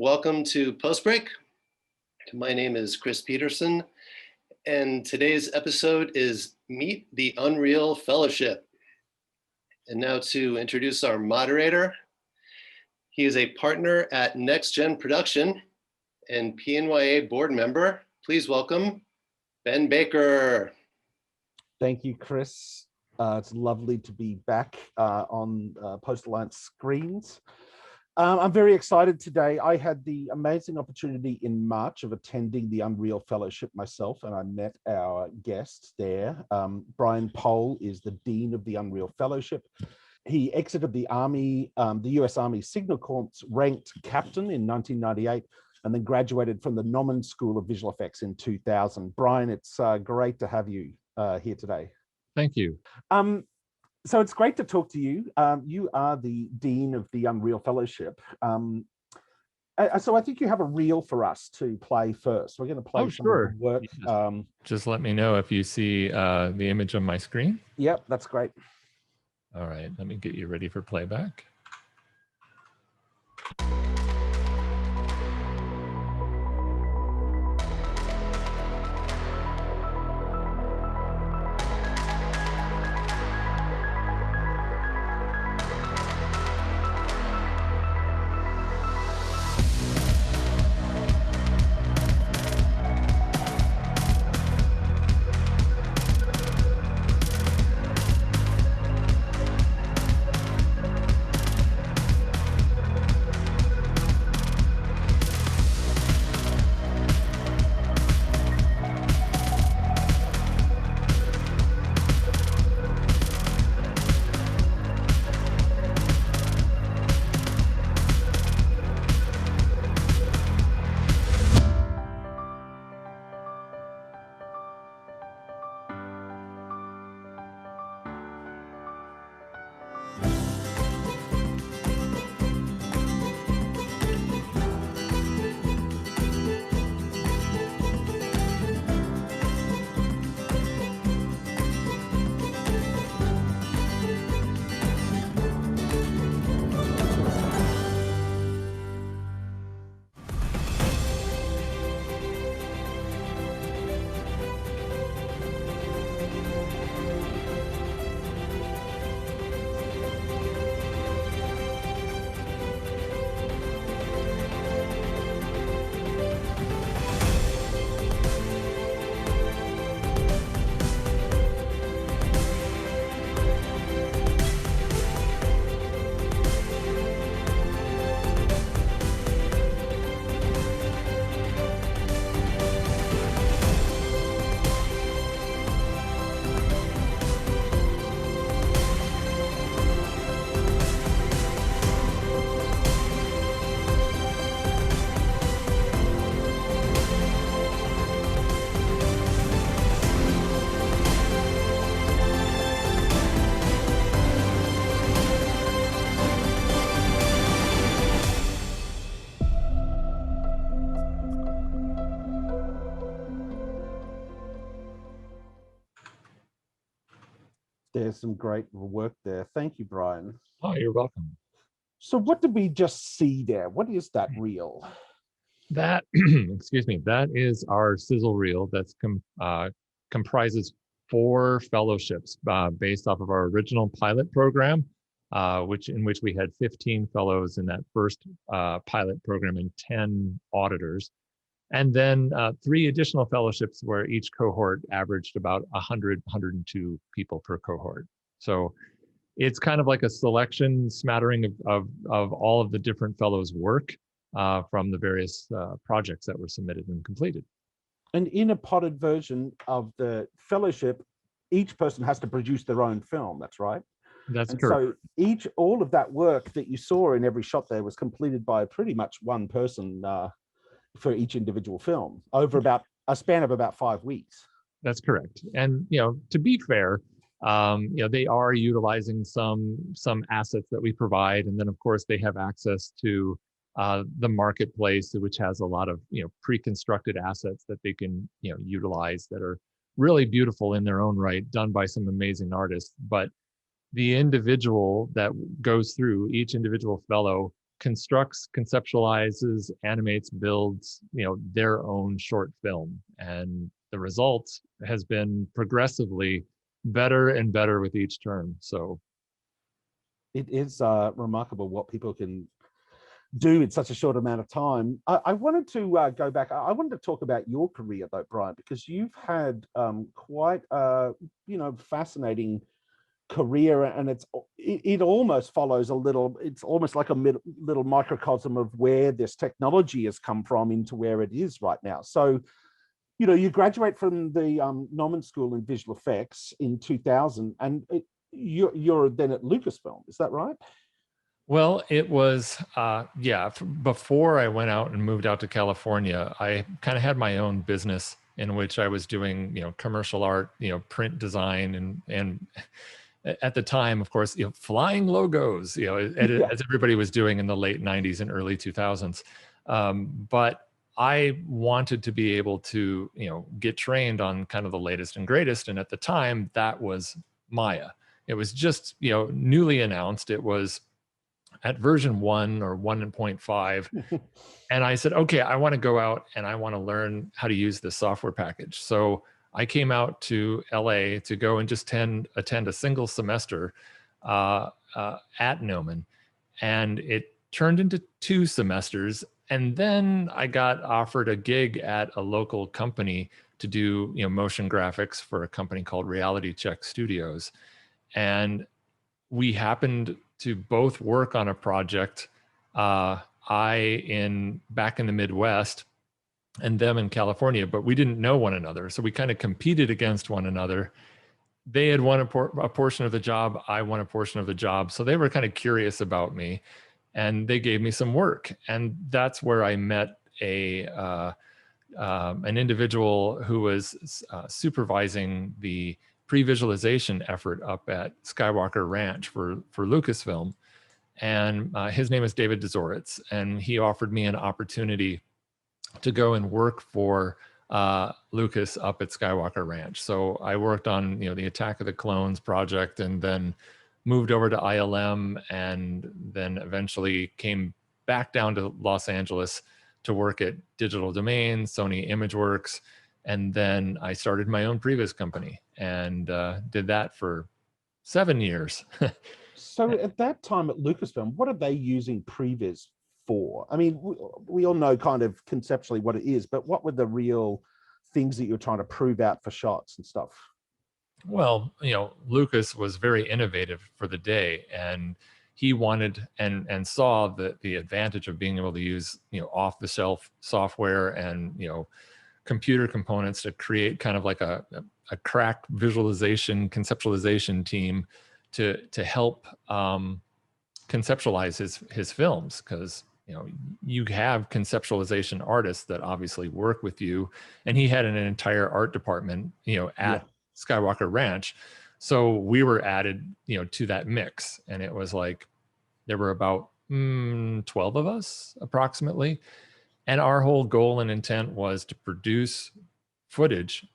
Welcome to Post Break. My name is Chris Peterson, and today's episode is Meet the Unreal Fellowship. And now to introduce our moderator. He is a partner at Next Gen Production and PNYA board member. Please welcome Ben Baker. Thank you, Chris. It's lovely to be back on Post Alliance screens. I'm very excited today. I had the amazing opportunity in March of attending the Unreal Fellowship myself, and I met our guests there. Brian Pohl is the Dean of the Unreal Fellowship. He exited the Army, the US Army Signal Corps, ranked captain in 1998, and then graduated from the Nauman School of Visual Effects in 2000. Brian, it's great to have you here today. Thank you. So it's great to talk to you. You are the Dean of the Unreal Fellowship. So I think you have a reel for us to play first. We're going to play some of the work. Just let me know if you see the image on my screen. Yep, that's great. All right, let me get you ready for playback. There's some great work there. Thank you, Brian. Oh, you're welcome. So what did we just see there? What is that reel? That, excuse me, that is our sizzle reel that's comprises 4 fellowships based off of our original pilot program, in which we had 15 fellows in that first pilot program and 10 auditors. And then 3 additional fellowships where each cohort averaged about 100, 102 people per cohort. So it's kind of like a selection smattering of all of the different fellows' work from the various projects that were submitted and completed. And in a potted version of the fellowship, each person has to produce their own film, that's right? That's and correct. So all of that work that you saw in every shot there was completed by pretty much one person for each individual film over about a span of about 5 weeks. That's correct. And, to be fair, they are utilizing some assets that we provide. And then of course they have access to the marketplace, which has a lot of, pre-constructed assets that they can, utilize that are really beautiful in their own right, done by some amazing artists. But the individual that goes through, each individual fellow constructs, conceptualizes, animates, builds, their own short film. And the result has been progressively better and better with each term. So it is remarkable what people can do in such a short amount of time. I wanted to go back. I wanted to talk about your career though, Brian, because you've had quite a fascinating career, and it almost follows a little. It's almost like a little microcosm of where this technology has come from into where it is right now. So, you graduate from the Norman School in Visual Effects in 2000, and you're then at Lucasfilm. Is that right? Well, it was, before I went out and moved out to California, I kind of had my own business in which I was doing, commercial art, print design, and at the time, of course, flying logos, as everybody was doing in the late 90s and early 2000s. But I wanted to be able to, get trained on kind of the latest and greatest. And at the time, that was Maya. It was just, newly announced. It was at version 1 or 1.5. And I said, okay, I want to go out and I want to learn how to use this software package. So I came out to LA to go and just attend a single semester at Gnomon. And it turned into 2 semesters. And then I got offered a gig at a local company to do motion graphics for a company called Reality Check Studios. And we happened to both work on a project, back in the Midwest and them in California, but we didn't know one another. So we kind of competed against one another. They had won a portion of the job. I won a portion of the job. So they were kind of curious about me, and they gave me some work. And that's where I met an individual who was supervising the pre-visualization effort up at Skywalker Ranch for Lucasfilm. And his name is David Dzoritz, and he offered me an opportunity to go and work for Lucas up at Skywalker Ranch. So I worked on the Attack of the Clones project, and then moved over to ILM, and then eventually came back down to Los Angeles to work at Digital Domain, Sony ImageWorks, and then I started my own previs company and did that for 7 years. So at that time at Lucasfilm, what are they using previs for? I mean, we all know kind of conceptually what it is, but what were the real things that you're trying to prove out for shots and stuff? Well, Lucas was very innovative for the day, and he wanted and saw the advantage of being able to use off-the-shelf software and computer components to create kind of like a crack visualization conceptualization team to help conceptualize his films, because you have conceptualization artists that obviously work with you, and he had an entire art department at Skywalker Ranch. So we were added to that mix, and it was like there were about 12 of us approximately, and our whole goal and intent was to produce footage,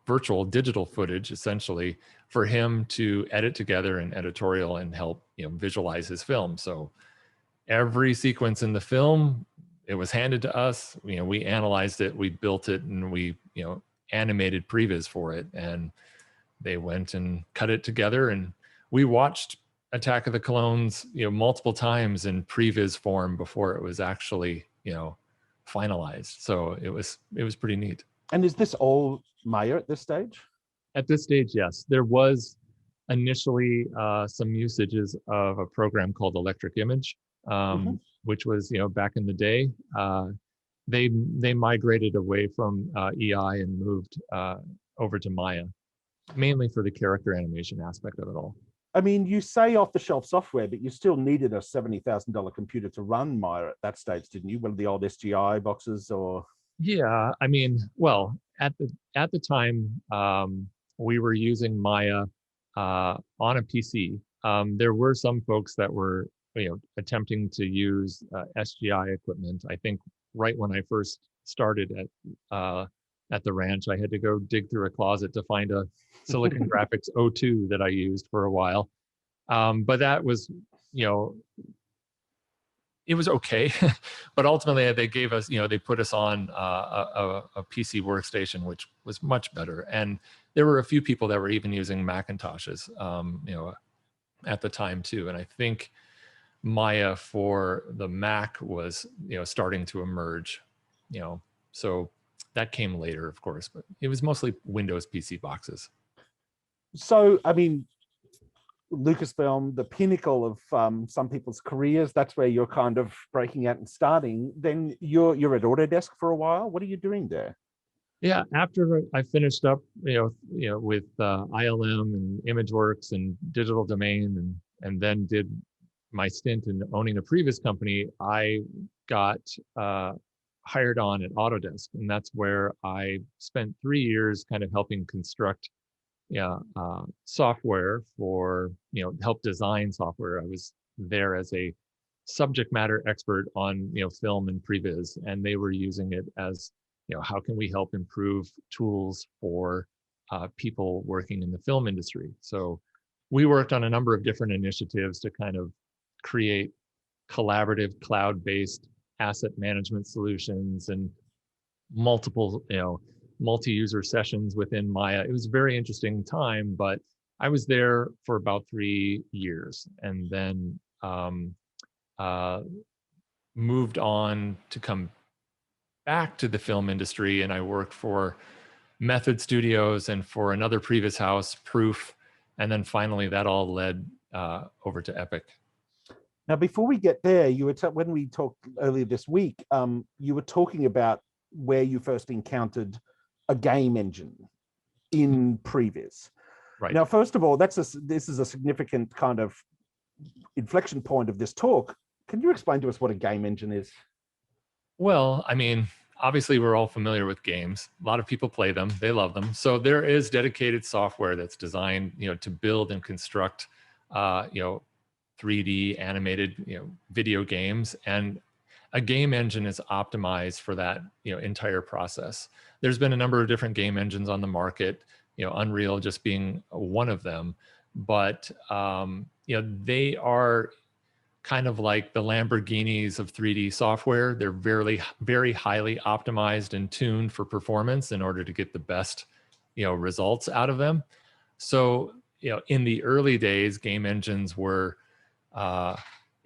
virtual digital footage essentially, for him to edit together and editorial and help visualize his film. So every sequence in the film, it was handed to us. We analyzed it, we built it, and we animated previs for it, and they went and cut it together. And we watched Attack of the Clones multiple times in previs form before it was actually finalized. So it was pretty neat. And is this all Maya at this stage? At this stage, yes. There was initially some usages of a program called Electric Image, which was back in the day. They migrated away from EI and moved over to Maya, mainly for the character animation aspect of it all. I mean, you say off-the-shelf software, but you still needed a $70,000 computer to run Maya at that stage, didn't you? One of the old SGI boxes, or? Yeah, I mean, well, at the time, we were using Maya on a PC. There were some folks that were, attempting to use SGI equipment. I think right when I first started at the ranch, I had to go dig through a closet to find a Silicon Graphics 02 that I used for a while. But that was, it was okay, but ultimately they gave us, they put us on a PC workstation, which was much better. And there were a few people that were even using Macintoshes, at the time too. And I think Maya for the Mac was, starting to emerge, so that came later, of course, but it was mostly Windows PC boxes. So, I mean, Lucasfilm, the pinnacle of some people's careers, that's where you're kind of breaking out and starting. Then you're at Autodesk for a while. What are you doing there? Yeah, after I finished up, with ILM and ImageWorks and Digital Domain, and then did my stint in owning a previous company, I got hired on at Autodesk, and that's where I spent 3 years kind of helping construct software for, help design software. I was there as a subject matter expert on, film and previs, and they were using it as, how can we help improve tools for people working in the film industry? So we worked on a number of different initiatives to kind of create collaborative cloud-based asset management solutions and multiple, multi-user sessions within Maya. It was a very interesting time, but I was there for about 3 years, and then moved on to come back to the film industry, and I worked for Method Studios and for another previous house, Proof, and then finally that all led over to Epic. Now, before we get there, you were when we talked earlier this week, you were talking about where you first encountered a game engine in Previs. Right. Now, first of all, this is a significant kind of inflection point of this talk. Can you explain to us what a game engine is? Well, I mean, obviously we're all familiar with games. A lot of people play them, they love them. So there is dedicated software that's designed, to build and construct, 3D animated, video games, and a game engine is optimized for that, entire process. There's been a number of different game engines on the market, Unreal just being one of them, but they are kind of like the Lamborghinis of 3D software. They're very, very highly optimized and tuned for performance in order to get the best, results out of them. So, in the early days, game engines were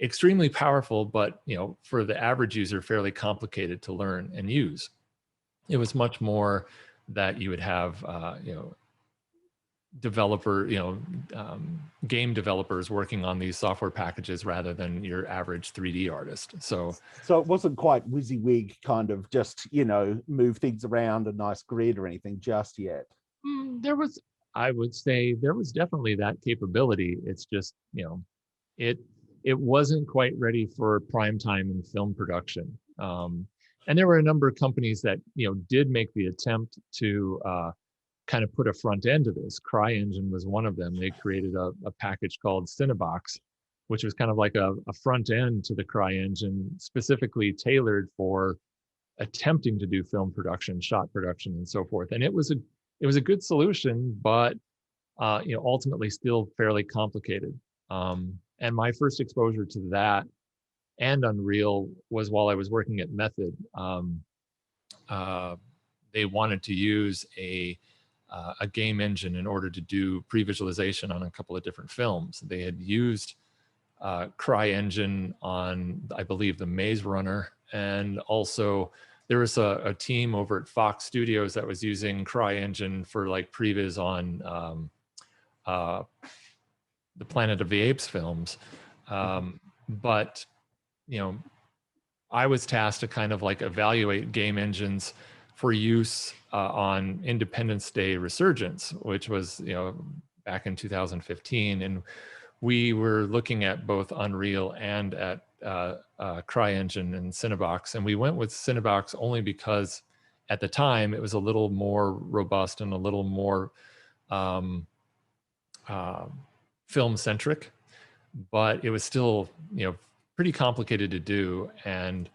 extremely powerful, but for the average user, fairly complicated to learn and use. It was much more that you would have game developers working on these software packages rather than your average 3D artist. So it wasn't quite WYSIWYG kind of just, move things around a nice grid or anything just yet. I would say there was definitely that capability. It's just, it wasn't quite ready for prime time in film production. And there were a number of companies that, did make the attempt to kind of put a front end to this. CryEngine was one of them. They created a package called Cinebox, which was kind of like a front end to the CryEngine, specifically tailored for attempting to do film production, shot production, and so forth. And it was a good solution, but ultimately still fairly complicated. And my first exposure to that and Unreal was while I was working at Method. They wanted to use a game engine in order to do pre-visualization on a couple of different films. They had used CryEngine on, I believe, The Maze Runner, and also there was a team over at Fox Studios that was using CryEngine for like previs on the Planet of the Apes films. But, I was tasked to kind of like evaluate game engines for use on Independence Day Resurgence, which was, back in 2015. And we were looking at both Unreal and at CryEngine and Cinebox. And we went with Cinebox only because at the time it was a little more robust and a little more film centric, but it was still, pretty complicated to do. And,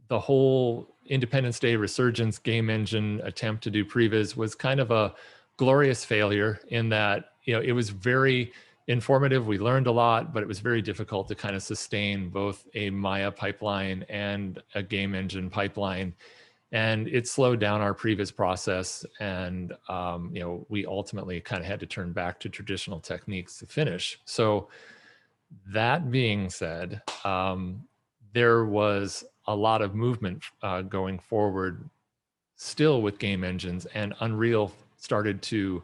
the whole Independence Day Resurgence game engine attempt to do previs was kind of a glorious failure in that, it was very informative. We learned a lot, but it was very difficult to kind of sustain both a Maya pipeline and a game engine pipeline. And it slowed down our previous process. And, we ultimately kind of had to turn back to traditional techniques to finish. So that being said, there was a lot of movement going forward still with game engines, and Unreal started to,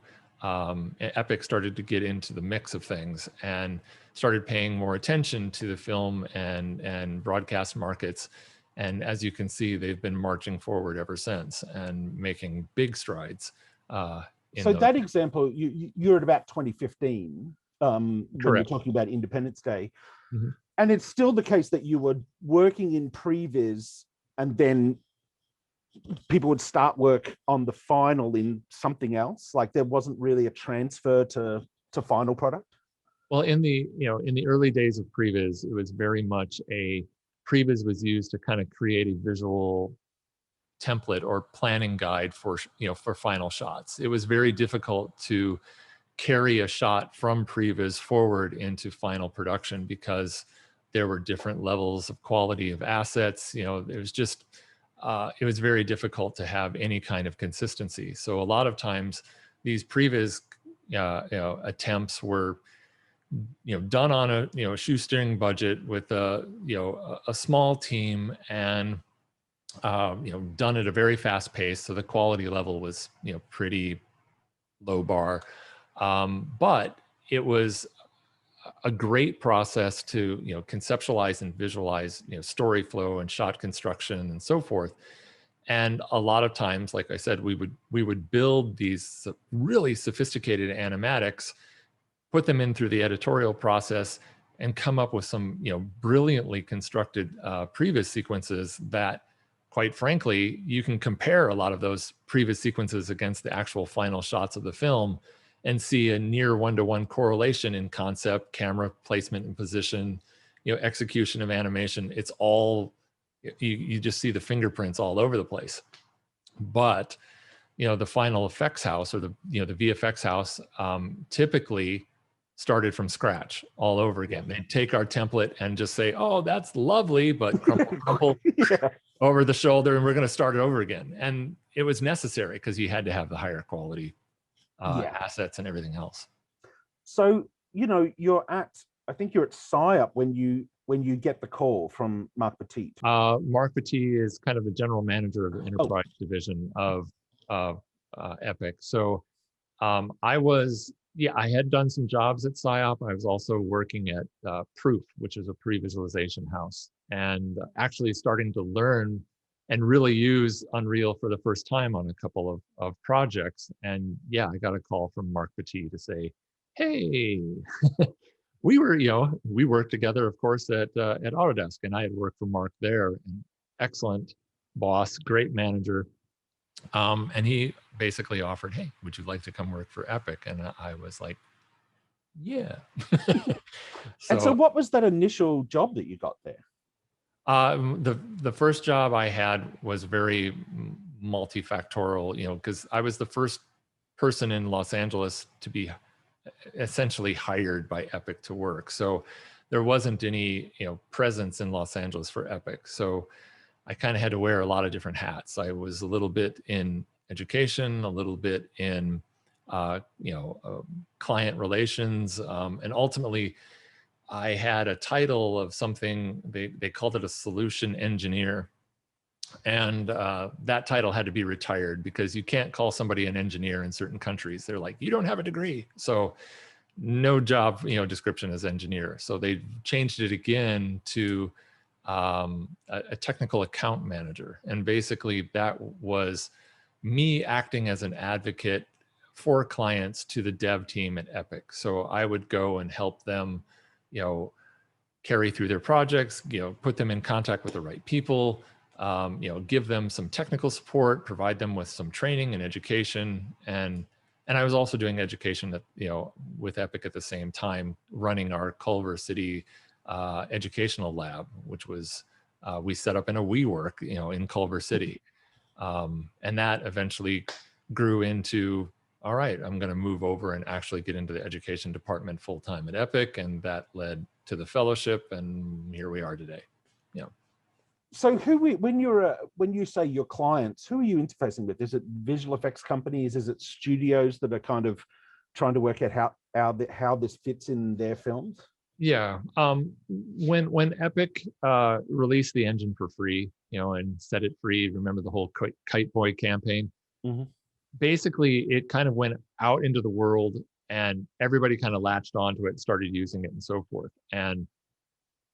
Epic started to get into the mix of things and started paying more attention to the film and broadcast markets. And as you can see, they've been marching forward ever since and making big strides. So that example, you're at about 2015 when you're talking about Independence Day. Mhm. And it's still the case that you were working in previs and then people would start work on the final in something else. Like there wasn't really a transfer to final product. Well, in the early days of previs, it was very much previs was used to kind of create a visual template or planning guide for final shots. It was very difficult to carry a shot from previs forward into final production because there were different levels of quality of assets. It was just it was very difficult to have any kind of consistency. So a lot of times these previs attempts were done on a shoestring budget with a small team and done at a very fast pace. So the quality level was pretty low bar, but it was a great process to conceptualize and visualize story flow and shot construction and so forth. And a lot of times, like I said, we would build these really sophisticated animatics, put them in through the editorial process, and come up with some brilliantly constructed previs sequences that, quite frankly, you can compare a lot of those previs sequences against the actual final shots of the film and see a near one-to-one correlation in concept, camera placement and position, execution of animation. It's all, you just see the fingerprints all over the place. But, the final effects house or the VFX house typically started from scratch all over again. They'd take our template and just say, oh, that's lovely, but crumple Yeah. over the shoulder, and we're going to start it over again. And it was necessary because you had to have the higher quality assets and everything else. So, I think you're at PSYOP when you get the call from Mark Petit. Mark Petit is kind of the general manager of the enterprise division of Epic. So I had done some jobs at PSYOP. I was also working at Proof, which is a pre-visualization house, and actually starting to learn and really use Unreal for the first time on a couple of projects. And I got a call from Mark Petit to say, hey, we worked together, of course, at Autodesk, and I had worked for Mark there. An excellent boss, great manager. And he basically offered, hey, would you like to come work for Epic? And I was like, yeah. And so what was that initial job that you got there? The first job I had was very multifactorial, because I was the first person in Los Angeles to be essentially hired by Epic to work. So there wasn't any, presence in Los Angeles for Epic. So I kind of had to wear a lot of different hats. I was a little bit in education, a little bit in, client relations, and ultimately I had a title of something, they called it a solution engineer. And that title had to be retired because you can't call somebody an engineer in certain countries. They're like, you don't have a degree. So no job, description as engineer. So they changed it again to a technical account manager. And basically that was me acting as an advocate for clients to the dev team at Epic. So I would go and help them, carry through their projects, put them in contact with the right people, give them some technical support, provide them with some training and education. And I was also doing education at, with Epic at the same time, running our Culver City educational lab, which was, we set up in a WeWork, in Culver City. And that eventually grew into all right, I'm going to move over and actually get into the education department full time at Epic. And that led to the fellowship. And here we are today. So when you say your clients, who are you interfacing with? Is it visual effects companies? Is it studios that are kind of trying to work out how this fits in their films? Yeah. When Epic released the engine for free, and set it free, remember the whole Kite Boy campaign? Mm-hmm. Basically, it kind of went out into the world and everybody kind of latched onto it, started using it and so forth. And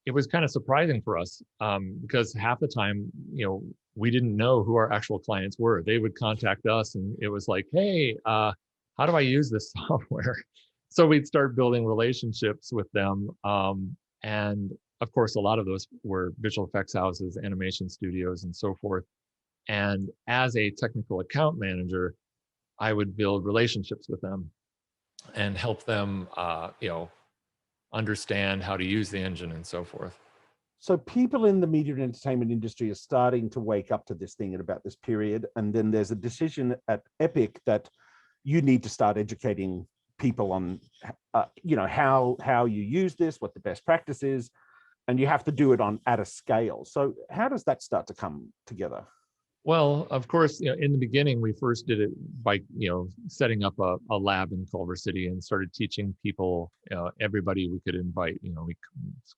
it was kind of surprising for us because half the time, we didn't know who our actual clients were. They would contact us and it was like, hey, how do I use this software? So we'd start building relationships with them. And of course, a lot of those were visual effects houses, animation studios, and so forth. And as a technical account manager, I would build relationships with them and help them, understand how to use the engine and so forth. So people in the media and entertainment industry are starting to wake up to this thing at about this period. And then there's a decision at Epic that you need to start educating people on, how you use this, what the best practice is, and you have to do it at a scale. So how does that start to come together? Well, of course, in the beginning, we first did it by, setting up a lab in Culver City and started teaching people, everybody we could invite, we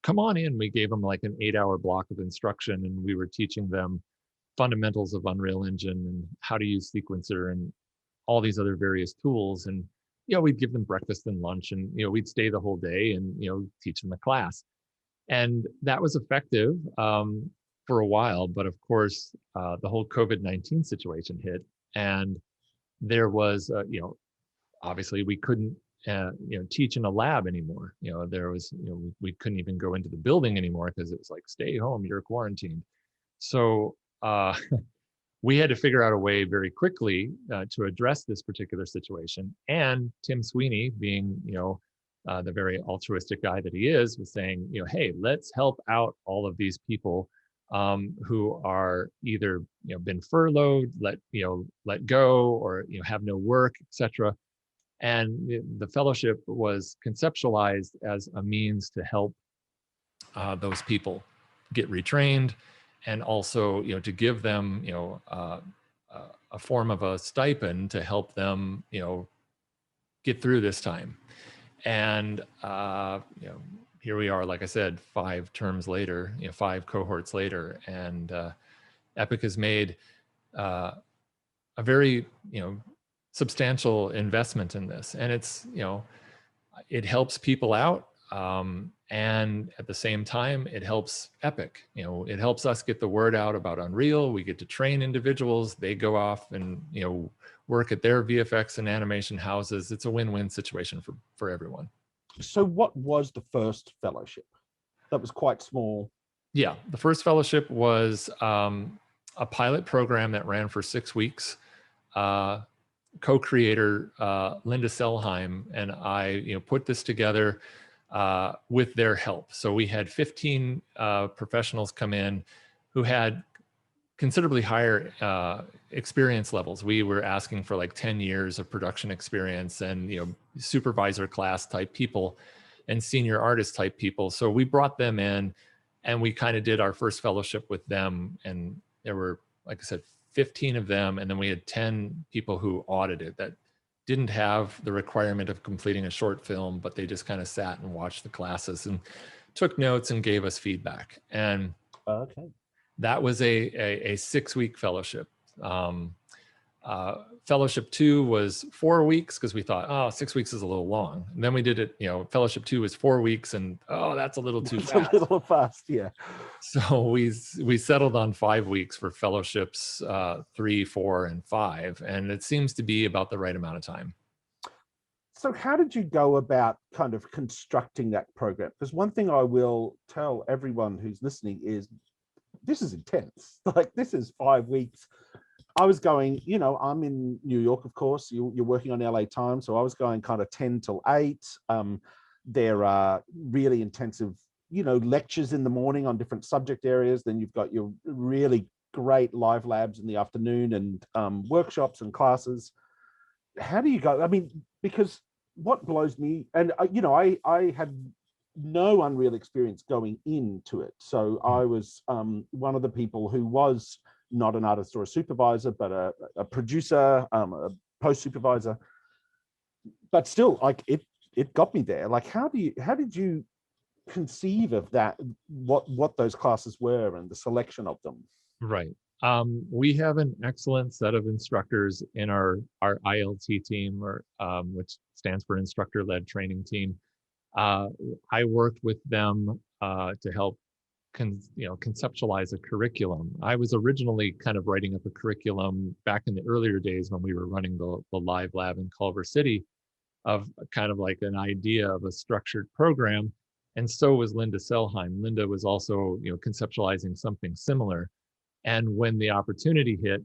come on in. We gave them like an 8-hour block of instruction, and we were teaching them fundamentals of Unreal Engine and how to use Sequencer and all these other various tools. And, we'd give them breakfast and lunch, and, we'd stay the whole day and, teach them the class. And that was effective. For a while, but of course, the whole COVID-19 situation hit, and there was, obviously we couldn't, teach in a lab anymore. There was, we couldn't even go into the building anymore because it was like, stay home, you're quarantined. So we had to figure out a way very quickly to address this particular situation. And Tim Sweeney, being, the very altruistic guy that he is, was saying, hey, let's help out all of these people who are either been furloughed, let go, or have no work, etc. And the fellowship was conceptualized as a means to help those people get retrained, and also to give them a form of a stipend to help them get through this time. And here we are, like I said, 5 terms later, 5 cohorts later, and Epic has made a very, substantial investment in this, and it's, it helps people out, and at the same time, it helps Epic. It helps us get the word out about Unreal. We get to train individuals. They go off and work at their VFX and animation houses. It's a win-win situation for everyone. So what was the first fellowship? That was quite small. Yeah, the first fellowship was a pilot program that ran for 6 weeks. Co-creator Linda Selheim and I, put this together with their help. So we had 15 professionals come in who had considerably higher experience levels. We were asking for like 10 years of production experience and, supervisor class type people and senior artist type people. So we brought them in and we kind of did our first fellowship with them. And there were, like I said, 15 of them. And then we had 10 people who audited that didn't have the requirement of completing a short film, but they just kind of sat and watched the classes and took notes and gave us feedback. And okay. That was a 6-week fellowship. Fellowship 2 was 4 weeks because we thought, 6 weeks is a little long. And then we did it, fellowship 2 was 4 weeks, and that's a little too fast. A little fast, yeah. So we settled on 5 weeks for fellowships 3, 4, and 5, and it seems to be about the right amount of time. So how did you go about kind of constructing that program? Because one thing I will tell everyone who's listening is this is intense. Like, this is 5 weeks. I was going, I'm in New York, of course. You're working on LA time. So I was going kind of 10 till 8. There are really intensive, lectures in the morning on different subject areas. Then you've got your really great live labs in the afternoon and workshops and classes. how do you go? I mean, because what blows me, and I had no Unreal experience going into it, so I was one of the people who was not an artist or a supervisor, but a producer, a post supervisor. But still, like it got me there. Like, how did you conceive of that? What those classes were and the selection of them? Right. We have an excellent set of instructors in our ILT team, or which stands for Instructor-Led Training Team. I worked with them to help conceptualize a curriculum. I was originally kind of writing up a curriculum back in the earlier days when we were running the live lab in Culver City, of kind of like an idea of a structured program. And so was Linda Selheim. Linda was also, conceptualizing something similar. And when the opportunity hit,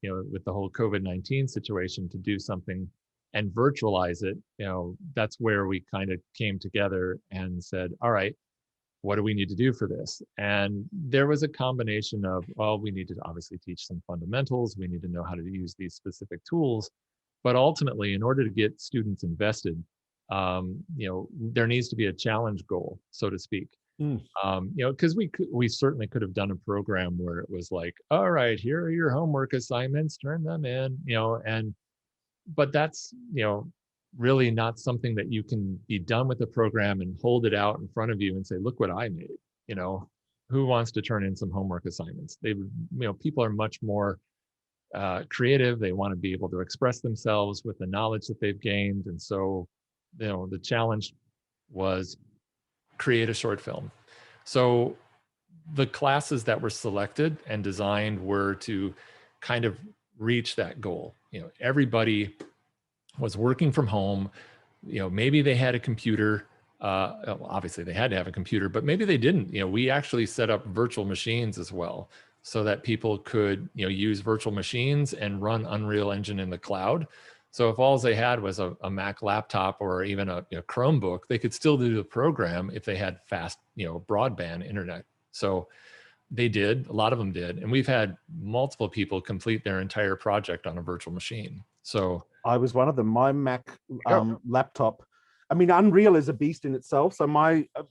with the whole COVID-19 situation, to do something and virtualize it, that's where we kind of came together and said, all right, what do we need to do for this? And there was a combination of, well, we need to obviously teach some fundamentals. We need to know how to use these specific tools. But ultimately, in order to get students invested, there needs to be a challenge goal, so to speak. Because we certainly could have done a program where it was like, all right, here are your homework assignments, turn them in, but that's, really not something that you can be done with the program and hold it out in front of you and say, look what I made. Who wants to turn in some homework assignments? People are much more creative. They want to be able to express themselves with the knowledge that they've gained. And so, the challenge was create a short film. So the classes that were selected and designed were to kind of reach that goal. Everybody was working from home. Maybe they had a computer. Obviously they had to have a computer, but maybe they didn't. We actually set up virtual machines as well, so that people could, use virtual machines and run Unreal Engine in the cloud. So if all they had was a Mac laptop or even a Chromebook, they could still do the program if they had fast, broadband internet. So they did, a lot of them did. And we've had multiple people complete their entire project on a virtual machine. So I was one of them. My Mac laptop, I mean, Unreal is a beast in itself. So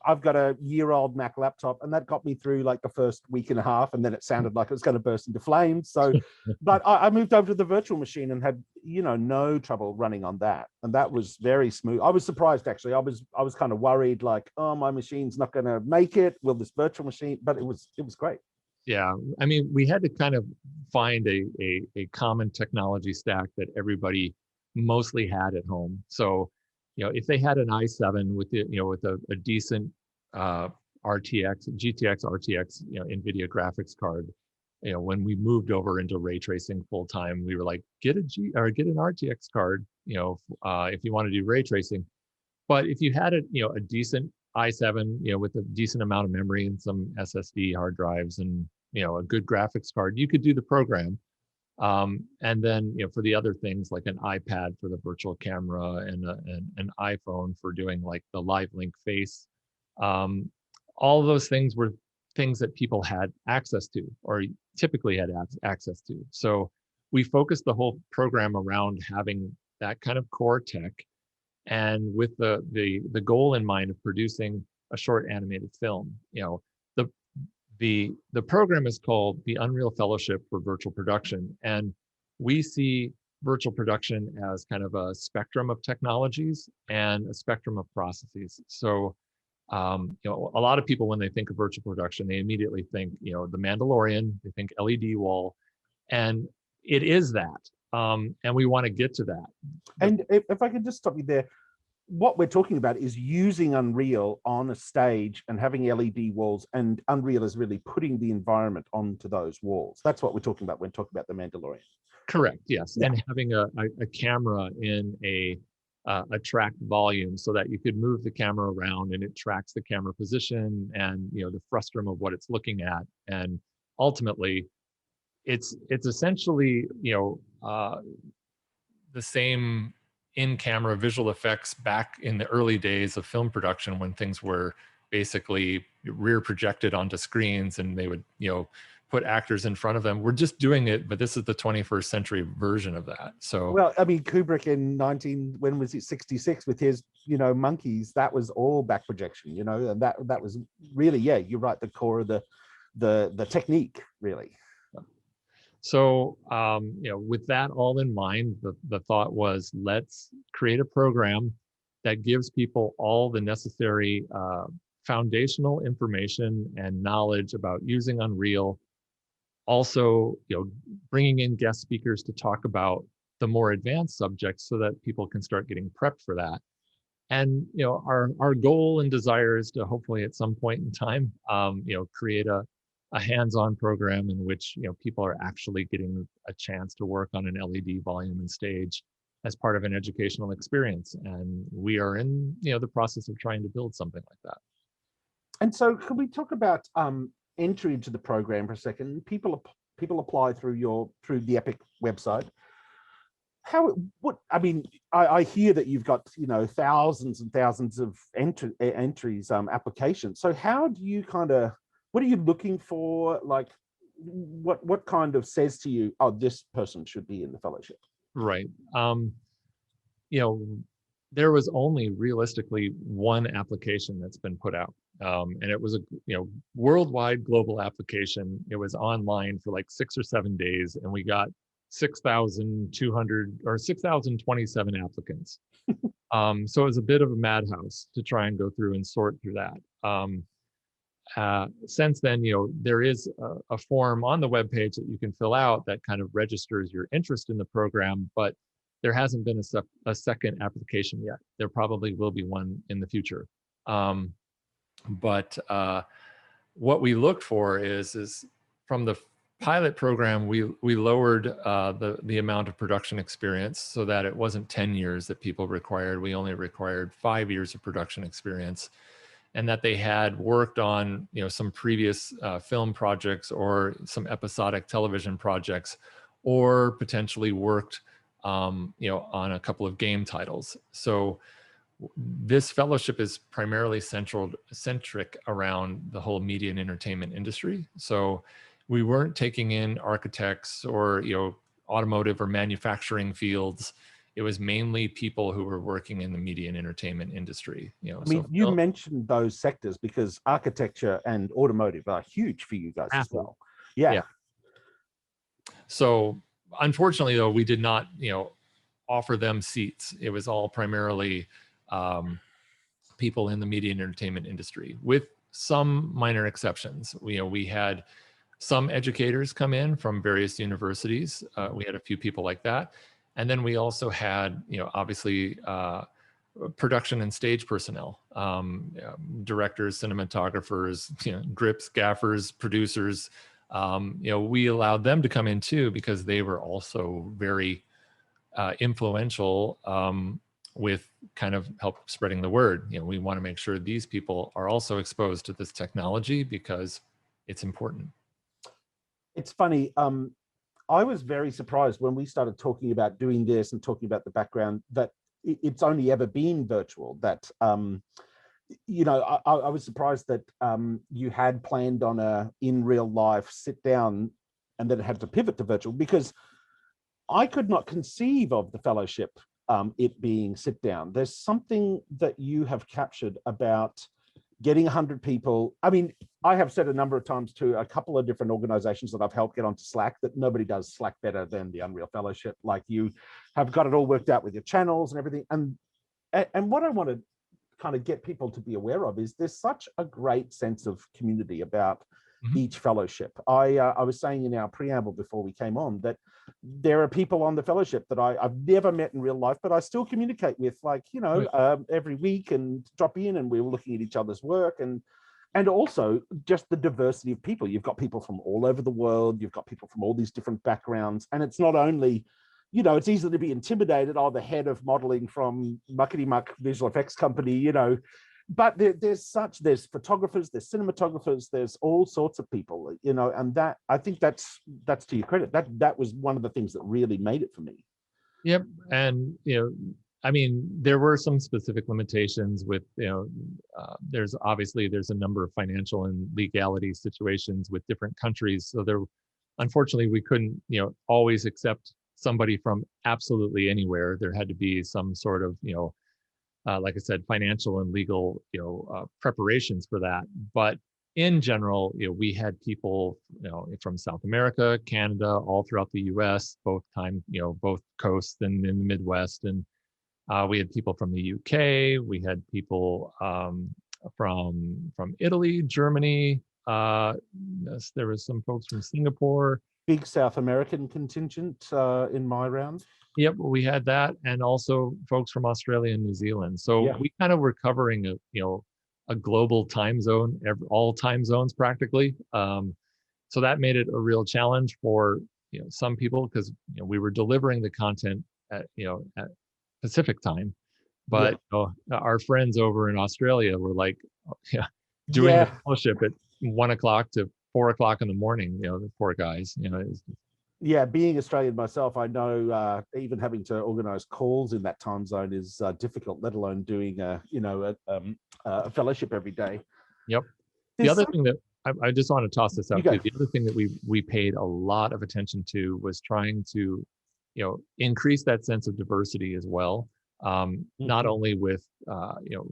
I've got a year-old Mac laptop, and that got me through like the first week and a half, and then it sounded like it was going to burst into flames. So, but I moved over to the virtual machine and had, no trouble running on that, and that was very smooth. I was surprised, actually. I was kind of worried, like, oh, my machine's not going to make it. Will this virtual machine? But it was great. Yeah, I mean, we had to kind of find a common technology stack that everybody mostly had at home. So, if they had an i7 with a decent GTX RTX, NVIDIA graphics card, when we moved over into ray tracing full time, we were like, get an RTX card, if you want to do ray tracing. But if you had a decent i7, with a decent amount of memory and some SSD hard drives and a good graphics card, you could do the program. And then, for the other things like an iPad for the virtual camera and an iPhone for doing like the live link face, all of those things were things that people had access to, or typically had access to. So we focused the whole program around having that kind of core tech, and with the goal in mind of producing a short animated film. The program is called the Unreal Fellowship for Virtual Production, and we see virtual production as kind of a spectrum of technologies and a spectrum of processes. So, a lot of people, when they think of virtual production, they immediately think, The Mandalorian, they think LED wall, and it is that. And we want to get to that. And if I could just stop you there, what we're talking about is using Unreal on a stage and having LED walls, and Unreal is really putting the environment onto those walls. That's what we're talking about when talking about The Mandalorian. Correct. Yes. Yeah. And having a camera in a tracked volume, so that you could move the camera around and it tracks the camera position and, the frustum of what it's looking at. And ultimately it's essentially, the same in-camera visual effects back in the early days of film production, when things were basically rear projected onto screens, and they would, put actors in front of them. We're just doing it, but this is the 21st century version of that. So Well, I mean, Kubrick in when was it, 66, with his, monkeys, that was all back projection, and that was really, yeah, you're right, the core of the technique, really. So, with that all in mind, the thought was, let's create a program that gives people all the necessary foundational information and knowledge about using Unreal. Also, bringing in guest speakers to talk about the more advanced subjects so that people can start getting prepped for that. And, our goal and desire is to hopefully at some point in time, create a hands-on program in which, people are actually getting a chance to work on an LED volume and stage as part of an educational experience. And we are in, the process of trying to build something like that. And so could we talk about entry into the program for a second? People apply through the Epic website. I hear that you've got, thousands and thousands of entries, applications. So how do you what are you looking for? Like, what kind of says to you, oh, this person should be in the fellowship? Right. There was only realistically one application that's been put out. And it was a worldwide global application. It was online for like 6 or 7 days, and we got 6,200 or 6,027 applicants. So it was a bit of a madhouse to try and go through and sort through that. Since then, there is a form on the webpage that you can fill out that kind of registers your interest in the program, but there hasn't been a second application yet. There probably will be one in the future. But what we looked for is from the pilot program, we lowered the amount of production experience so that it wasn't 10 years that people required. We only required 5 years of production experience, and that they had worked on some previous film projects or some episodic television projects, or potentially worked on a couple of game titles. So this fellowship is primarily centric around the whole media and entertainment industry. So we weren't taking in architects or automotive or manufacturing fields. It was mainly people who were working in the media and entertainment industry. You mentioned those sectors because architecture and automotive are huge for you guys as well. Yeah. So unfortunately, though, we did not, offer them seats. It was all primarily people in the media and entertainment industry, with some minor exceptions. We had some educators come in from various universities. We had a few people like that. And then we also had, obviously, production and stage personnel, directors, cinematographers, grips, gaffers, producers. We allowed them to come in too, because they were also very influential with kind of help spreading the word. We want to make sure these people are also exposed to this technology because it's important. It's funny. I was very surprised when we started talking about doing this and talking about the background that it's only ever been virtual. That I was surprised that you had planned on a in real life sit down and then it had to pivot to virtual, because I could not conceive of the fellowship it being sit down. There's something that you have captured about getting 100 people. I mean, I have said a number of times to a couple of different organizations that I've helped get onto Slack that nobody does Slack better than the Unreal Fellowship. Like, you have got it all worked out with your channels and everything. And what I want to kind of get people to be aware of is there's such a great sense of community about each fellowship. I was saying in our preamble before we came on that there are people on the fellowship that I've never met in real life, but I still communicate with, like, every week, and drop in, and we're looking at each other's work, and also just the diversity of people. You've got people from all over the world. You've got people from all these different backgrounds, and it's not only, it's easy to be intimidated. Oh, the head of modeling from Muckety Muck visual effects company, but there's photographers, there's cinematographers, there's all sorts of people, and that, I think that's to your credit. That was one of the things that really made it for me. Yep. And, I mean, there were some specific limitations with, there's a number of financial and legality situations with different countries. So there, unfortunately, we couldn't, always accept somebody from absolutely anywhere. There had to be some sort of, like I said, financial and legal, preparations for that. But in general, we had people, from South America, Canada, all throughout the U.S., both coasts and in the Midwest, and we had people from the UK. We had people from Italy, Germany. There was some folks from Singapore. Big South American contingent in my round. Yep, we had that, and also folks from Australia and New Zealand. So Yeah. we kind of were covering a global time zone, all time zones practically. So that made it a real challenge for some people, because we were delivering the content at Pacific time, but our friends over in Australia were like, doing the fellowship at 1 o'clock to 4 o'clock in the morning. The poor guys. Yeah, being Australian myself, I know even having to organise calls in that time zone is difficult, let alone doing a fellowship every day. Yep. The other thing that I just want to toss this out too. The other thing that we paid a lot of attention to was trying to, increase that sense of diversity as well. Not only with,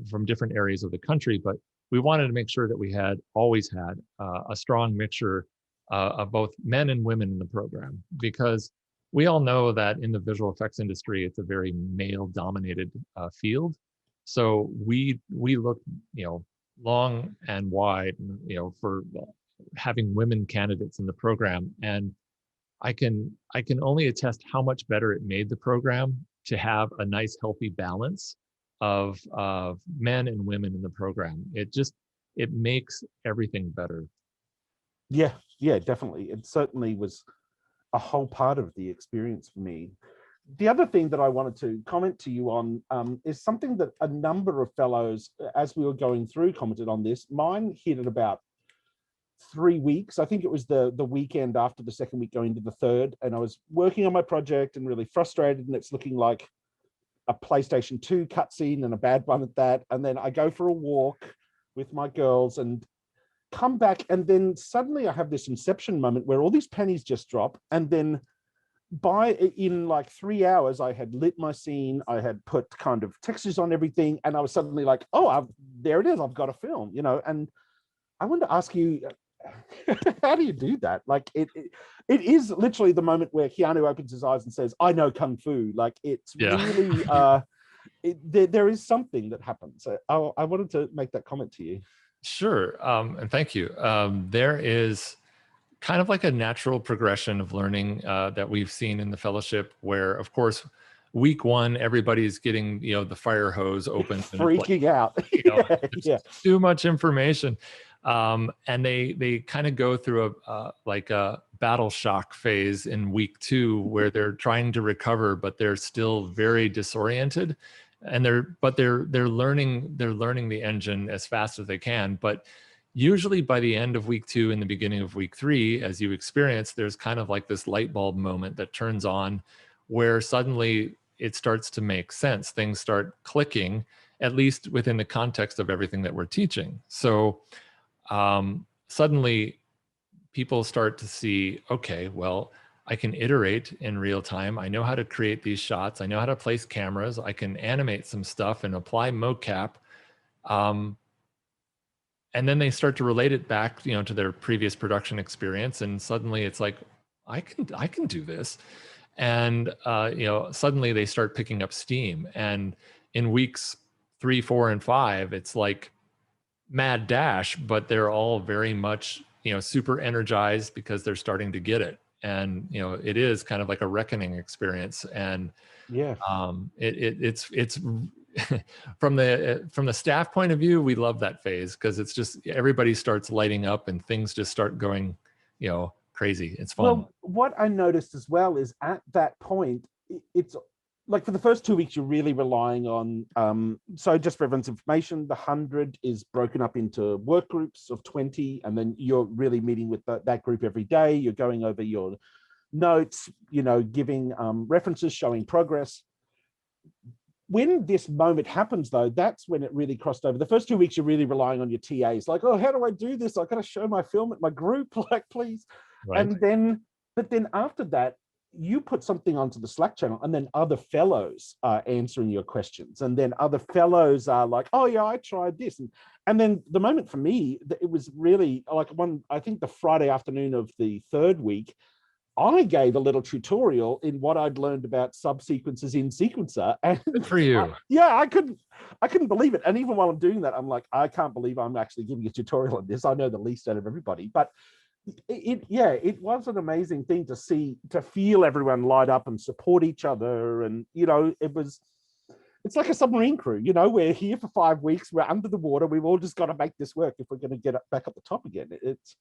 from different areas of the country, but we wanted to make sure that we always had a strong mixture of both men and women in the program, because we all know that in the visual effects industry, it's a very male-dominated field. So we looked, long and wide, for having women candidates in the program, and I can only attest how much better it made the program to have a nice, healthy balance of men and women in the program. It makes everything better. Yeah, definitely. It certainly was a whole part of the experience for me. The other thing that I wanted to comment to you on is something that a number of fellows, as we were going through, commented on this. Mine hit at about 3 weeks. I think it was the weekend after the second week going to the third, and I was working on my project and really frustrated, and it's looking like a PlayStation 2 cutscene, and a bad one at that. And then I go for a walk with my girls and come back, and then suddenly I have this inception moment where all these pennies just drop, and then in like 3 hours I had lit my scene, I had put kind of textures on everything, and I was suddenly like, oh, there it is, I've got a film, and I wanted to ask you, how do you do that? Like it is literally the moment where Keanu opens his eyes and says, I know Kung Fu. Like it's really there is something that happens. I wanted to make that comment to you. Sure. And thank you. There is kind of like a natural progression of learning that we've seen in the fellowship, where, of course, week one, everybody's getting, the fire hose open. Freaking out. Too much information. And they kind of go through a battle shock phase in week two, where they're trying to recover, but they're still very disoriented. And they're learning the engine as fast as they can. But usually by the end of week two and the beginning of week three, as you experience, there's kind of like this light bulb moment that turns on, where suddenly it starts to make sense. Things start clicking, at least within the context of everything that we're teaching. So suddenly people start to see, okay, well, I can iterate in real time. I know how to create these shots. I know how to place cameras. I can animate some stuff and apply mocap. And then they start to relate it back, to their previous production experience. And suddenly it's like, I can do this. And, suddenly they start picking up steam. And in weeks 3, 4, and 5, it's like mad dash, but they're all very much, super energized because they're starting to get it. And it is kind of like a reckoning experience. And it's from the staff point of view, we love that phase, because it's just everybody starts lighting up and things just start going crazy. It's fun. Well, what I noticed as well is at that point, it's like for the first 2 weeks, you're really relying on, so just for everyone's information, the 100 is broken up into work groups of 20, and then you're really meeting with that group every day. You're going over your notes, giving references, showing progress. when this moment happens, though, that's when it really crossed over. The first 2 weeks, you're really relying on your TAs, like, oh, how do I do this? I got to show my film at my group, like, please. Right. But then after that, you put something onto the Slack channel, and then other fellows are answering your questions, and then other fellows are like, oh yeah, I tried this, and then the moment for me, it was really like I think the Friday afternoon of the third week, I gave a little tutorial in what I'd learned about subsequences in Sequencer, and Good for you. I couldn't believe it. And even while I'm doing that, I'm like, I can't believe I'm actually giving a tutorial on this. I know the least out of everybody, but it was an amazing thing to feel everyone light up and support each other. And it's like a submarine crew. We're here for 5 weeks, we're under the water, we've all just got to make this work if we're going to get back up the top again. It's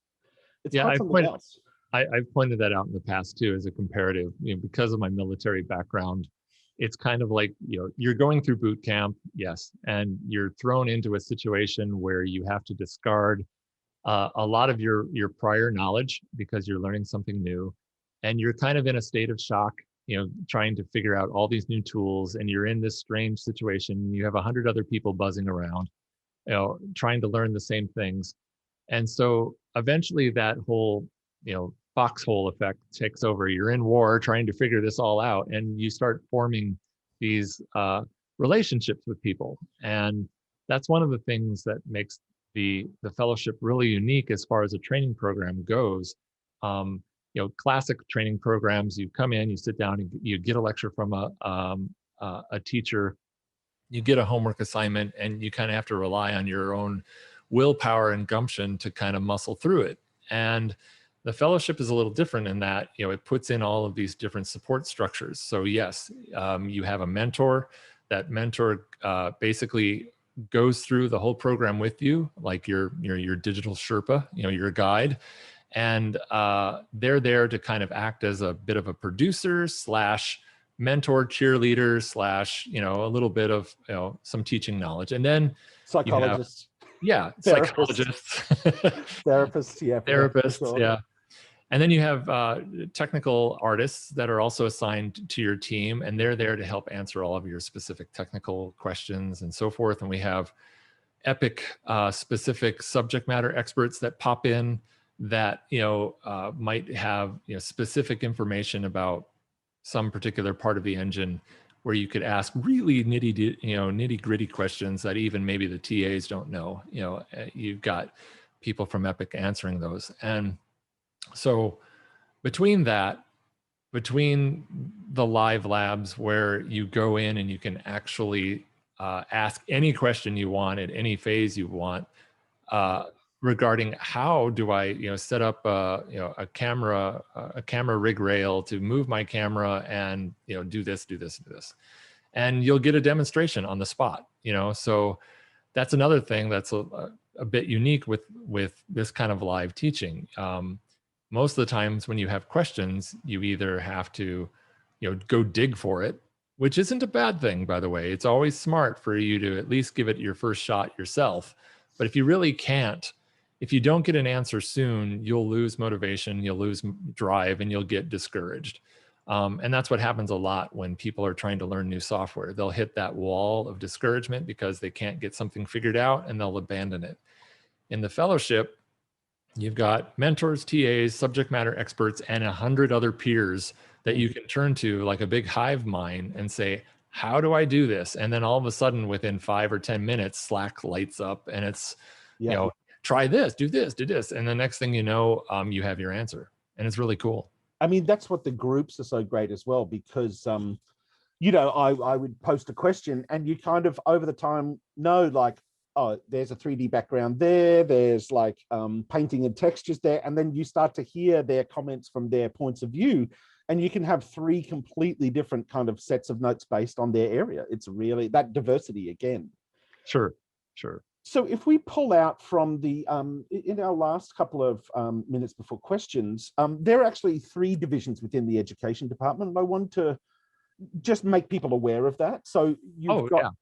quite something else. I've pointed that out in the past too, as a comparative, because of my military background. It's kind of like, you're going through boot camp, yes, and you're thrown into a situation where you have to discard a lot of your prior knowledge because you're learning something new, and you're kind of in a state of shock, trying to figure out all these new tools, and you're in this strange situation. You have 100 other people buzzing around, trying to learn the same things. And so eventually that whole, foxhole effect takes over. You're in war trying to figure this all out, and you start forming these relationships with people. And that's one of the things that makes the fellowship really unique as far as a training program goes. Classic training programs, you come in, you sit down, and you get a lecture from a teacher, you get a homework assignment, and you kind of have to rely on your own willpower and gumption to kind of muscle through it. And the fellowship is a little different in that, it puts in all of these different support structures. So yes, you have a mentor. That mentor basically goes through the whole program with you, like your digital Sherpa, your guide. And they're there to kind of act as a bit of a producer / mentor, cheerleader / a little bit of some teaching knowledge. And then psychologists, psychologists, therapists, yeah. And then you have technical artists that are also assigned to your team, and they're there to help answer all of your specific technical questions and so forth. And we have epic specific subject matter experts that pop in that might have specific information about some particular part of the engine, where you could ask really nitty gritty questions that even maybe the TAs don't know. You've got people from Epic answering those. And so between the live labs where you go in and you can actually ask any question you want at any phase you want, regarding how do I set up a camera rig rail to move my camera and do this, and you'll get a demonstration on the spot. So that's another thing that's a bit unique with this kind of live teaching. Most of the times when you have questions, you either have to, go dig for it, which isn't a bad thing, by the way. It's always smart for you to at least give it your first shot yourself. But if you really can't, if you don't get an answer soon, you'll lose motivation, you'll lose drive, and you'll get discouraged. And that's what happens a lot when people are trying to learn new software. They'll hit that wall of discouragement because they can't get something figured out, and they'll abandon it. In the fellowship, you've got mentors, TAs, subject matter experts, and 100 other peers that you can turn to like a big hive mind and say, how do I do this? And then all of a sudden, within 5 or 10 minutes, Slack lights up and it's, try this, do this, do this. And the next thing you know, you have your answer. And it's really cool. I mean, that's what the groups are so great as well, because, I would post a question and you kind of over the time know, like, oh, there's a 3D background there's like painting and textures there. And then you start to hear their comments from their points of view, and you can have 3 completely different kind of sets of notes based on their area. It's really that diversity again. Sure. So if we pull out from the, in our last couple of minutes before questions, there are actually 3 divisions within the education department. And I want to just make people aware of that. So you've got,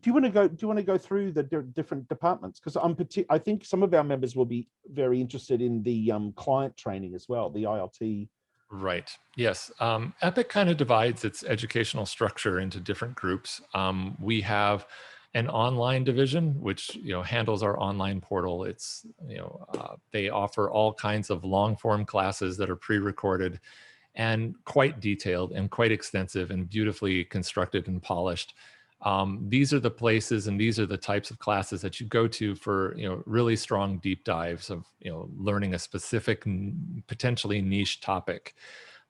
do you want to go through the different departments? Because I think some of our members will be very interested in the client training as well, the ILT Right. Yes. Epic kind of divides its educational structure into different groups. We have an online division, which handles our online portal. It's they offer all kinds of long form classes that are pre-recorded and quite detailed and quite extensive and beautifully constructed and polished. These are the places and these are the types of classes that you go to for really strong deep dives of learning a specific potentially niche topic.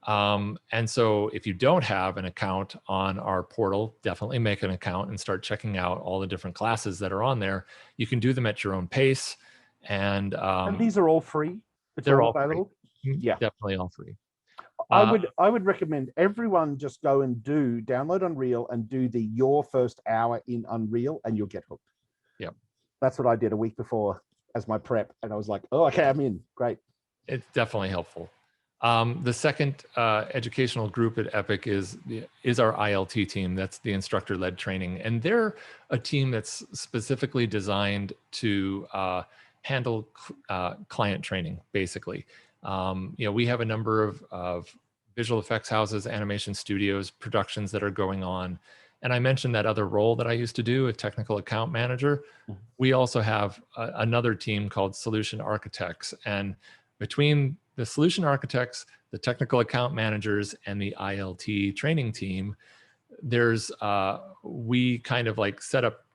And so if you don't have an account on our portal, definitely make an account and start checking out all the different classes that are on there. You can do them at your own pace, and these are all free. It's they're all all free. available. Yeah, Definitely all free. I would recommend everyone just go and download Unreal and do the your first hour in Unreal, and you'll get hooked. Yeah, that's what I did a week before as my prep, and I was like, oh, okay, I'm in. Great. It's definitely helpful. The second educational group at Epic is our ILT team. That's the instructor-led training, and they're a team that's specifically designed to handle client training. Basically, we have a number of visual effects houses, animation studios, productions that are going on, and I mentioned that other role that I used to do, a technical account manager. We also have another team called solution architects, and between the solution architects, the technical account managers, and the ILT training team, we kind of like set up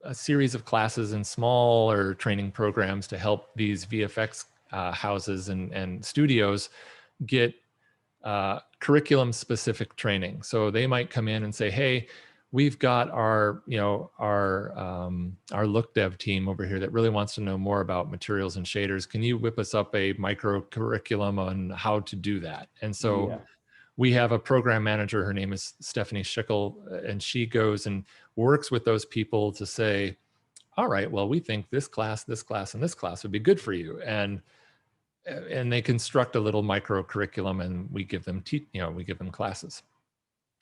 a series of classes and smaller training programs to help these VFX houses and studios get curriculum specific training. So they might come in and say, hey, we've got our look dev team over here that really wants to know more about materials and shaders. Can you whip us up a micro curriculum on how to do that? And so we have a program manager, her name is Stephanie Schickel, and she goes and works with those people to say, all right, well, we think this class, and this class would be good for you. And they construct a little micro curriculum, and we give them classes.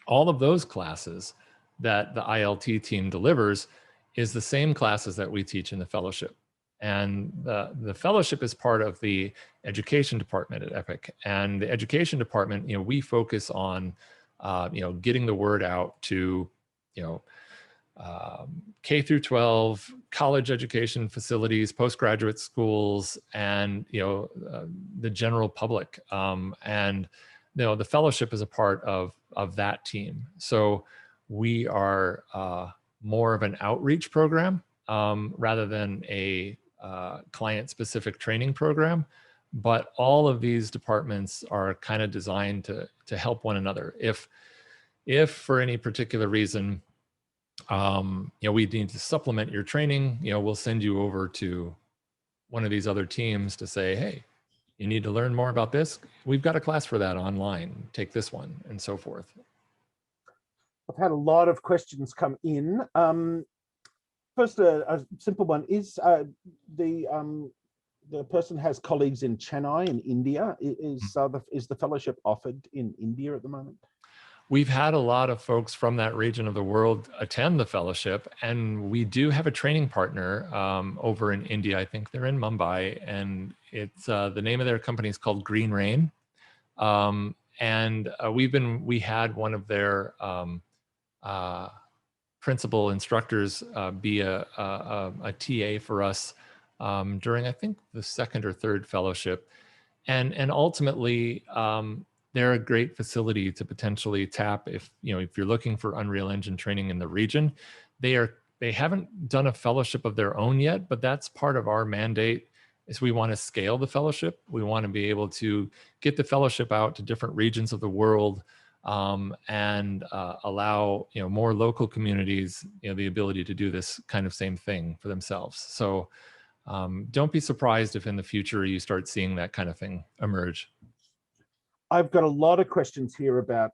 All of those classes that the ILT team delivers is the same classes that we teach in the fellowship. And the fellowship is part of the education department at Epic. And the education department, we focus on, getting the word out to, K through 12, college education facilities, postgraduate schools, and the general public. And the fellowship is a part of that team. So we are more of an outreach program rather than a client-specific training program. But all of these departments are kind of designed to help one another. If for any particular reason, we need to supplement your training, we'll send you over to one of these other teams to say, hey, you need to learn more about this. We've got a class for that online. Take this one, and so forth. I've had a lot of questions come in. First, a simple one is the person has colleagues in Chennai in India. Is the fellowship offered in India at the moment? We've had a lot of folks from that region of the world attend the fellowship, and we do have a training partner over in India. I think they're in Mumbai, and it's the name of their company is called Green Rain. And we had one of their principal instructors be a TA for us during, I think, the second or third fellowship, and ultimately. They're a great facility to potentially tap if you're looking for Unreal Engine training in the region. They haven't done a fellowship of their own yet, but that's part of our mandate. Is we want to scale the fellowship. We want to be able to get the fellowship out to different regions of the world and allow more local communities the ability to do this kind of same thing for themselves. So don't be surprised if in the future you start seeing that kind of thing emerge. I've got a lot of questions here about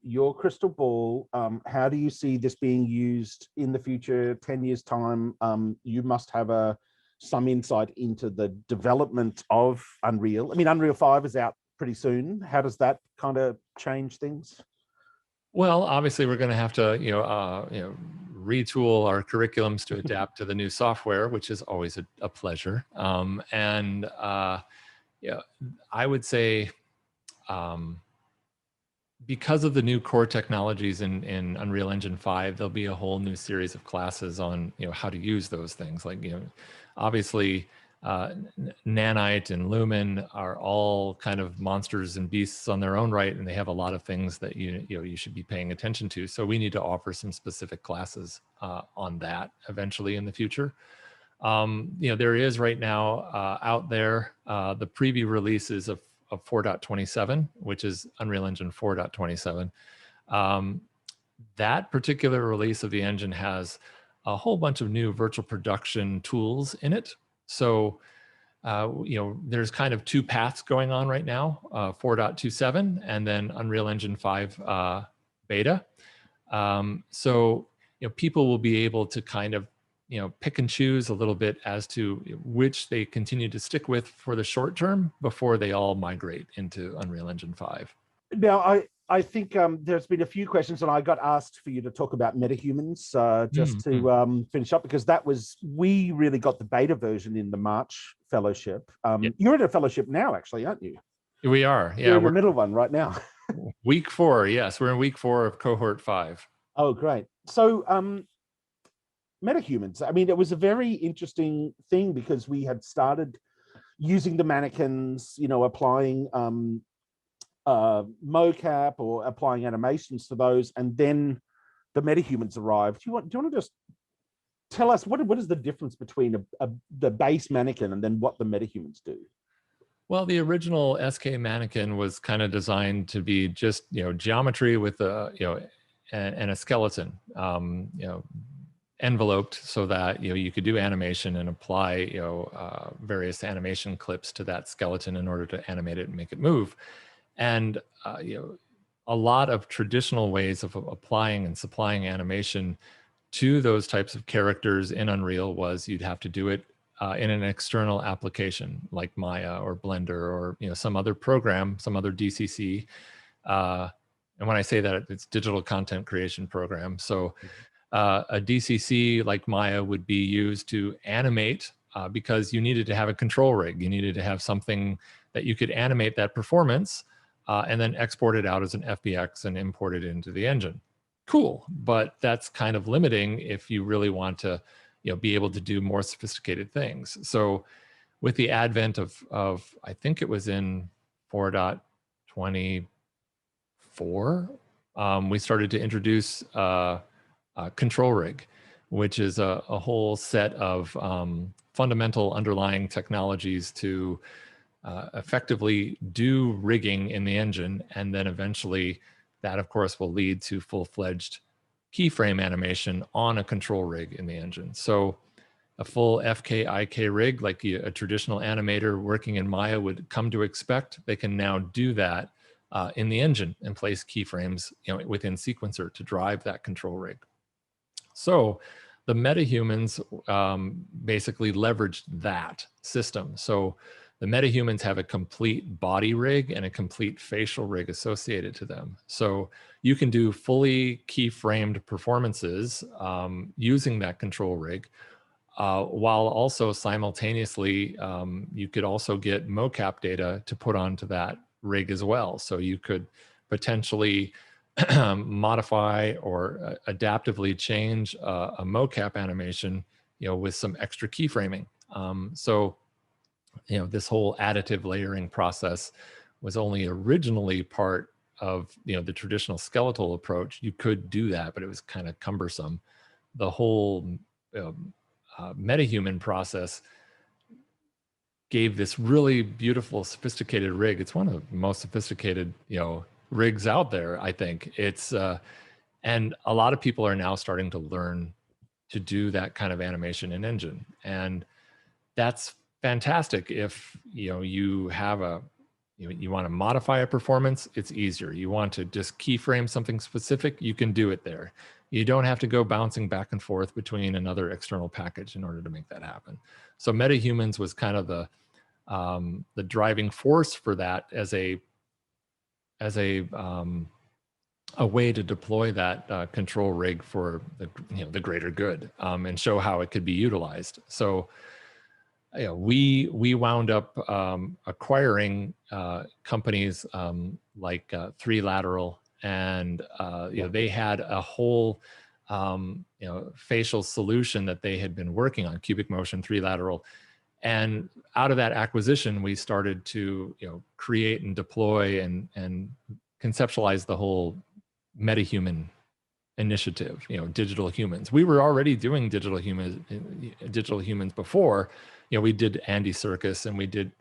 your crystal ball. How do you see this being used in the future, 10 years time? You must have some insight into the development of Unreal. I mean, Unreal 5 is out pretty soon. How does that kind of change things? Well, obviously we're going to have to, retool our curriculums to adapt to the new software, which is always a pleasure. I would say because of the new core technologies in Unreal Engine 5, there'll be a whole new series of classes on, how to use those things. Like, obviously, Nanite and Lumen are all kind of monsters and beasts on their own right, and they have a lot of things that you should be paying attention to. So we need to offer some specific classes on that eventually in the future. There is right now out there the preview releases of 4.27, which is Unreal Engine 4.27. That particular release of the engine has a whole bunch of new virtual production tools in it. So, there's kind of two paths going on right now, 4.27 and then Unreal Engine 5 beta. So, people will be able to kind of, pick and choose a little bit as to which they continue to stick with for the short term before they all migrate into Unreal Engine 5. Now, I think there's been a few questions, and I got asked for you to talk about metahumans just to finish up, because we really got the beta version in the March fellowship. Yep. You're in a fellowship now, actually, aren't you? We are. Yeah, you're in the middle one right now. Week 4. Yes, we're in week 4 of cohort 5. Oh, great. So, metahumans. I mean, it was a very interesting thing because we had started using the mannequins, applying mocap or applying animations to those, and then the metahumans arrived. Do you want to just tell us what is the difference between the base mannequin and then what the metahumans do? Well, the original SK mannequin was kind of designed to be just geometry with and a skeleton, enveloped so that you could do animation and apply various animation clips to that skeleton in order to animate it and make it move. And a lot of traditional ways of applying and supplying animation to those types of characters in Unreal was you'd have to do it in an external application like Maya or Blender or some other program, some other DCC. And when I say that, it's digital content creation program. So a DCC like Maya would be used to animate because you needed to have a control rig. You needed to have something that you could animate that performance and then export it out as an FBX and import it into the engine. Cool, but that's kind of limiting if you really want to be able to do more sophisticated things. So with the advent of I think it was in 4.24, we started to introduce control rig, which is a whole set of fundamental underlying technologies to effectively do rigging in the engine. And then eventually that, of course, will lead to full-fledged keyframe animation on a control rig in the engine. So a full FK-IK rig, like a traditional animator working in Maya would come to expect, they can now do that in the engine and place keyframes within sequencer to drive that control rig. So the metahumans basically leveraged that system. So the metahumans have a complete body rig and a complete facial rig associated to them. So you can do fully keyframed performances using that control rig, while also simultaneously, you could also get mocap data to put onto that rig as well. So you could potentially modify or adaptively change a mocap animation, with some extra keyframing. So this whole additive layering process was only originally part of the traditional skeletal approach. You could do that, but it was kind of cumbersome. The whole metahuman process gave this really beautiful, sophisticated rig. It's one of the most sophisticated, rigs out there, I think. It's and a lot of people are now starting to learn to do that kind of animation in engine, and that's fantastic. If you have you want to modify a performance, it's easier. You want to just keyframe something specific, you can do it there. You don't have to go bouncing back and forth between another external package in order to make that happen. So metahumans was kind of the driving force for that as a way to deploy that control rig for the greater good, and show how it could be utilized. So we wound up acquiring companies like 3Lateral, and they had a whole facial solution that they had been working on, Cubic Motion, 3Lateral. And out of that acquisition, we started to create and deploy and conceptualize the whole MetaHuman initiative, digital humans. We were already doing digital humans before. We did Andy Circus, and we did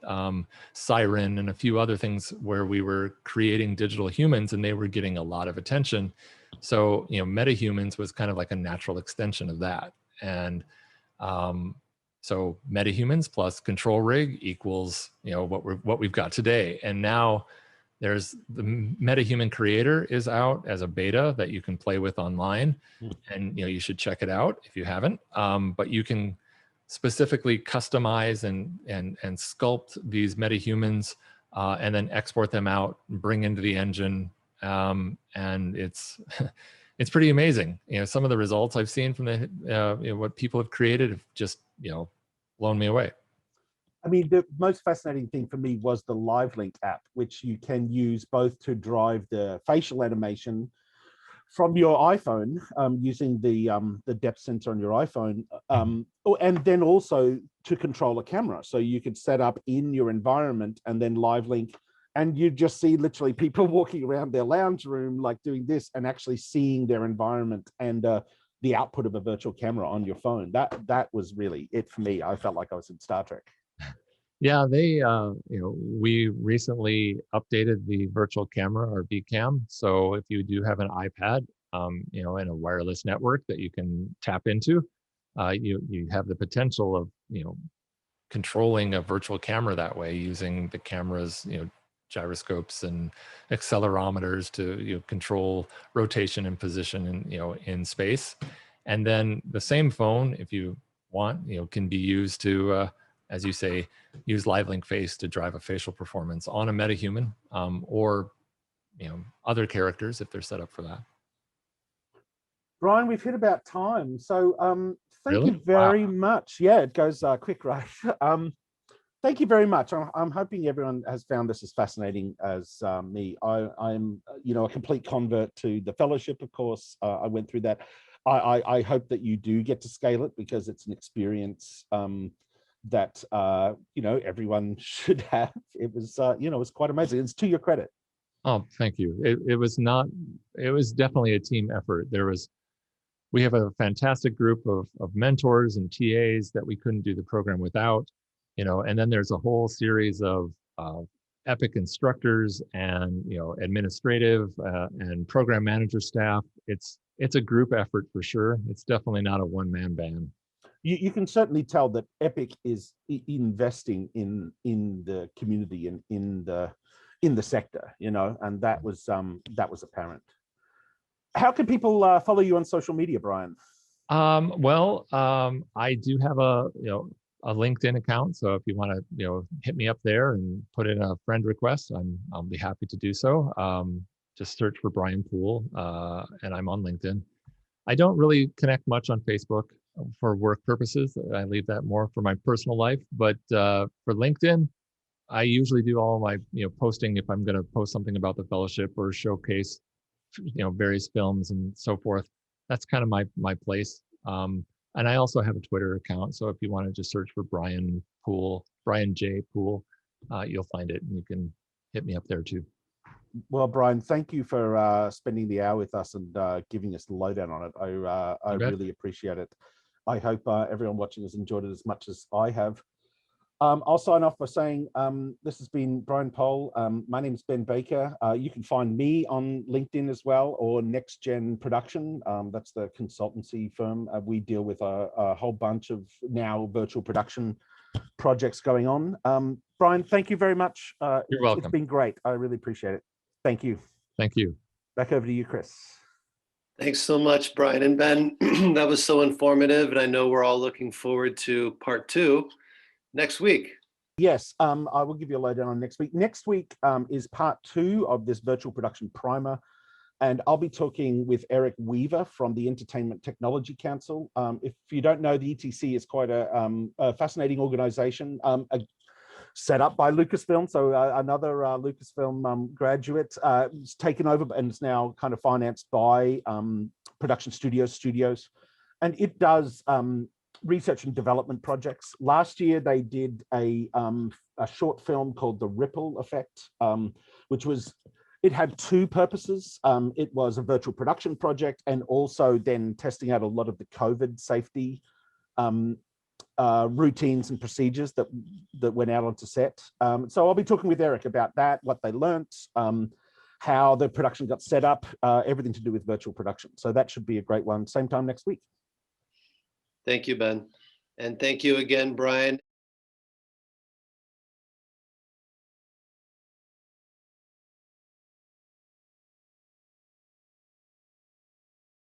Siren and a few other things where we were creating digital humans, and they were getting a lot of attention. So MetaHumans was kind of like a natural extension of that. And so MetaHumans plus Control Rig equals what we've got today. And now there's the MetaHuman Creator is out as a beta that you can play with online, and you should check it out if you haven't. But you can specifically customize and sculpt these MetaHumans and then export them out, bring into the engine, and it's it's pretty amazing. Some of the results I've seen from the what people have created have just blown me away. I mean, the most fascinating thing for me was the LiveLink app, which you can use both to drive the facial animation from your iPhone using the depth sensor on your iPhone, and then also to control a camera. So you could set up in your environment and then LiveLink, and you just see literally people walking around their lounge room like doing this and actually seeing their environment and the output of a virtual camera on your phone. That was really it for me. I felt like I was in Star Trek. Yeah, they, we recently updated the virtual camera, or VCam. So if you do have an iPad, and a wireless network that you can tap into, you have the potential of, controlling a virtual camera that way, using the camera's, gyroscopes and accelerometers to, control rotation and position in space. And then the same phone, if you want, can be used to, as you say, use LiveLink Face to drive a facial performance on a MetaHuman, or other characters if they're set up for that. Brian, we've hit about time, so thank Really? you very Wow. much. Yeah, it goes quick, right? Thank you very much. I'm hoping everyone has found this as fascinating as me. I'm a complete convert to the fellowship, of course. I went through that. I hope that you do get to scale it, because it's an experience that everyone should have. It was it was quite amazing. It's to your credit. Oh, thank you. It was definitely a team effort. We have a fantastic group of mentors and TAs that we couldn't do the program without, and then there's a whole series of EPIC instructors and, administrative and program manager staff. It's a group effort for sure. It's definitely not a one-man band. You can certainly tell that EPIC is investing in the community and in the sector, and that was apparent. How can people follow you on social media, Brian? I do have a LinkedIn account, so if you want to hit me up there and put in a friend request, I'll be happy to do so. Just search for Brian Poole, and I'm on LinkedIn. I don't really connect much on Facebook for work purposes. I leave that more for my personal life. But for LinkedIn, I usually do all my posting if I'm going to post something about the fellowship or showcase various films and so forth. That's kind of my place. And I also have a Twitter account. So if you want to just search for Brian Poole, Brian J. Poole, you'll find it, and you can hit me up there too. Well, Brian, thank you for spending the hour with us and giving us the lowdown on it. I really appreciate it. I hope everyone watching has enjoyed it as much as I have. I'll sign off by saying this has been Brian Poole. My name is Ben Baker. You can find me on LinkedIn as well, or Next Gen Production. That's the consultancy firm. We deal with a whole bunch of now virtual production projects going on. Brian, thank you very much. You're welcome. It's been great. I really appreciate it. Thank you. Thank you. Back over to you, Chris. Thanks so much, Brian and Ben. That was so informative, and I know we're all looking forward to part 2 next week. Yes, I will give you a lowdown on next week. Next week is part 2 of this virtual production primer. And I'll be talking with Eric Weaver from the Entertainment Technology Council. If you don't know, the ETC is quite a fascinating organization set up by Lucasfilm. So another Lucasfilm graduate is taken over and is now kind of financed by Production Studios. And it does research and development projects. Last year, they did a short film called The Ripple Effect, which was, it had two purposes. It was a virtual production project and also then testing out a lot of the COVID safety routines and procedures that went out onto set. So I'll be talking with Eric about that, what they learnt, how the production got set up, everything to do with virtual production. So that should be a great one. Same time next week. Thank you, Ben. And thank you again, Brian.